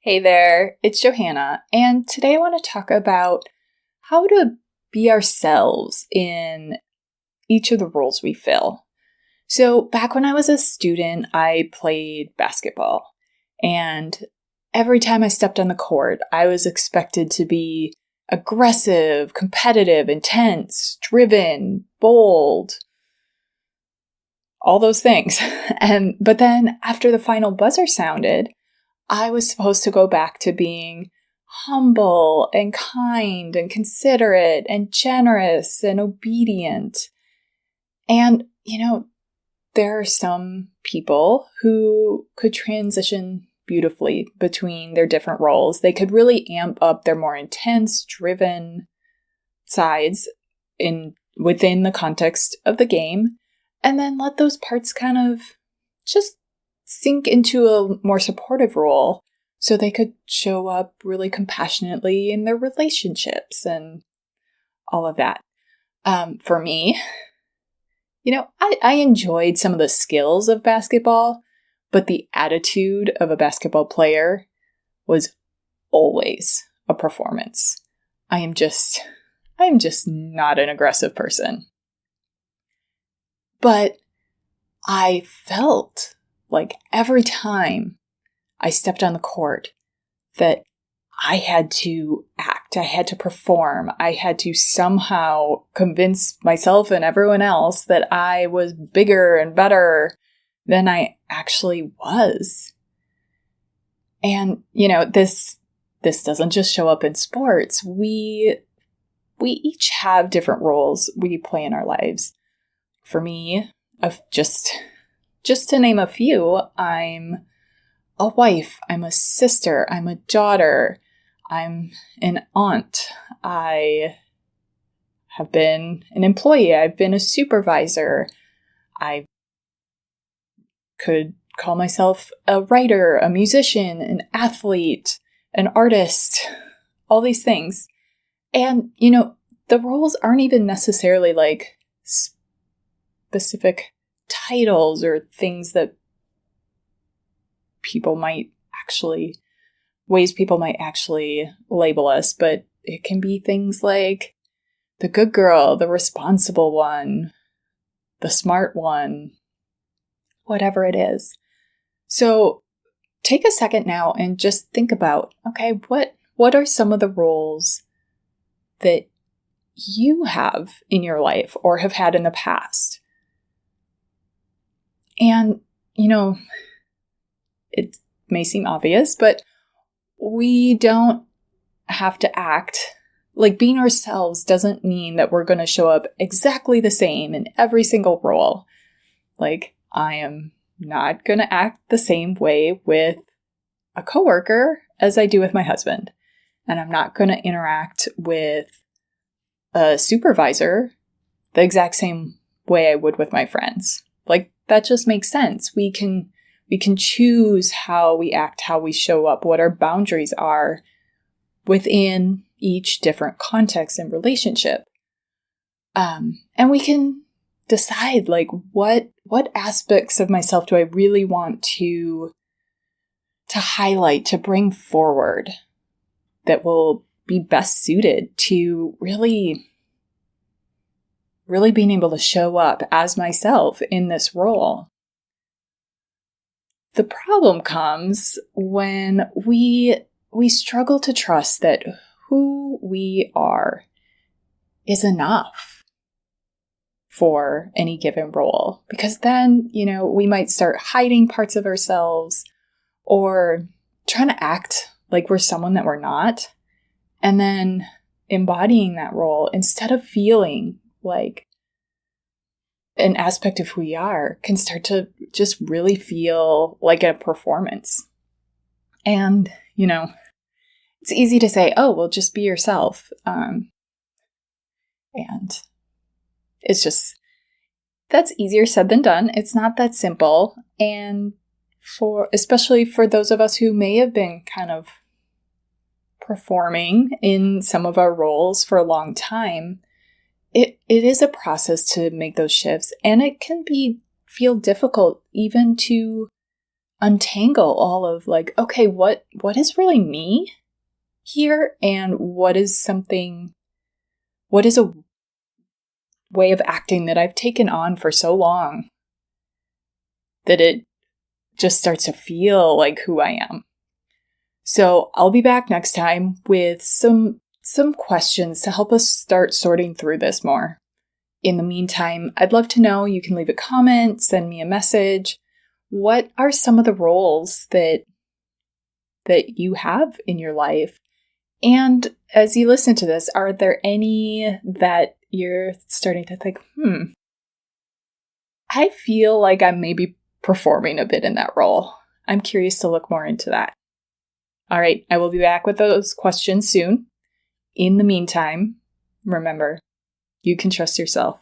Hey there, it's Johanna, and today I want to talk about how to be ourselves in each of the roles we fill. So, back when I was a student, I played basketball, and every time I stepped on the court, I was expected to be aggressive, competitive, intense, driven, bold, all those things. But then after the final buzzer sounded, I was supposed to go back to being humble and kind and considerate and generous and obedient. And, there are some people who could transition beautifully between their different roles. They could really amp up their more intense, driven sides within the context of the game, and then let those parts kind of just sink into a more supportive role so they could show up really compassionately in their relationships and all of that. For me, I enjoyed some of the skills of basketball, but the attitude of a basketball player was always a performance. I am just not an aggressive person. But I felt like every time I stepped on the court that I had to act, I had to perform, I had to somehow convince myself and everyone else that I was bigger and better than I actually was. And, this doesn't just show up in sports. We each have different roles we play in our lives. For me, just to name a few, I'm a wife, I'm a sister, I'm a daughter, I'm an aunt, I have been an employee, I've been a supervisor, I could call myself a writer, a musician, an athlete, an artist, all these things. And, the roles aren't even necessarily like specific titles or things that ways people might actually label us, but it can be things like the good girl, the responsible one, the smart one, whatever it is. So take a second now and just think about, okay, what are some of the roles that you have in your life or have had in the past? And, it may seem obvious, but we don't have to act like being ourselves doesn't mean that we're going to show up exactly the same in every single role. Like, I am not going to act the same way with a coworker as I do with my husband. And I'm not going to interact with a supervisor the exact same way I would with my friends. Like, that just makes sense. We can choose how we act, how we show up, what our boundaries are within each different context and relationship. And we can decide, like, what aspects of myself do I really want to highlight, to bring forward that will be best suited to really being able to show up as myself in this role. The problem comes when we struggle to trust that who we are is enough for any given role. Because then, we might start hiding parts of ourselves or trying to act like we're someone that we're not, and then embodying that role instead of feeling like an aspect of who we are can start to just really feel like a performance. And, it's easy to say, oh, well, just be yourself. And it's just, that's easier said than done. It's not that simple. And especially for those of us who may have been kind of performing in some of our roles for a long time, it is a process to make those shifts, and it can feel difficult even to untangle all of like, okay, what is really me here? And what is a way of acting that I've taken on for so long that it just starts to feel like who I am. So I'll be back next time with some questions to help us start sorting through this more. In the meantime, I'd love to know, you can leave a comment, send me a message. What are some of the roles that you have in your life? And as you listen to this, are there any that you're starting to think, I feel like I'm maybe performing a bit in that role? I'm curious to look more into that. All right, I will be back with those questions soon. In the meantime, remember, you can trust yourself.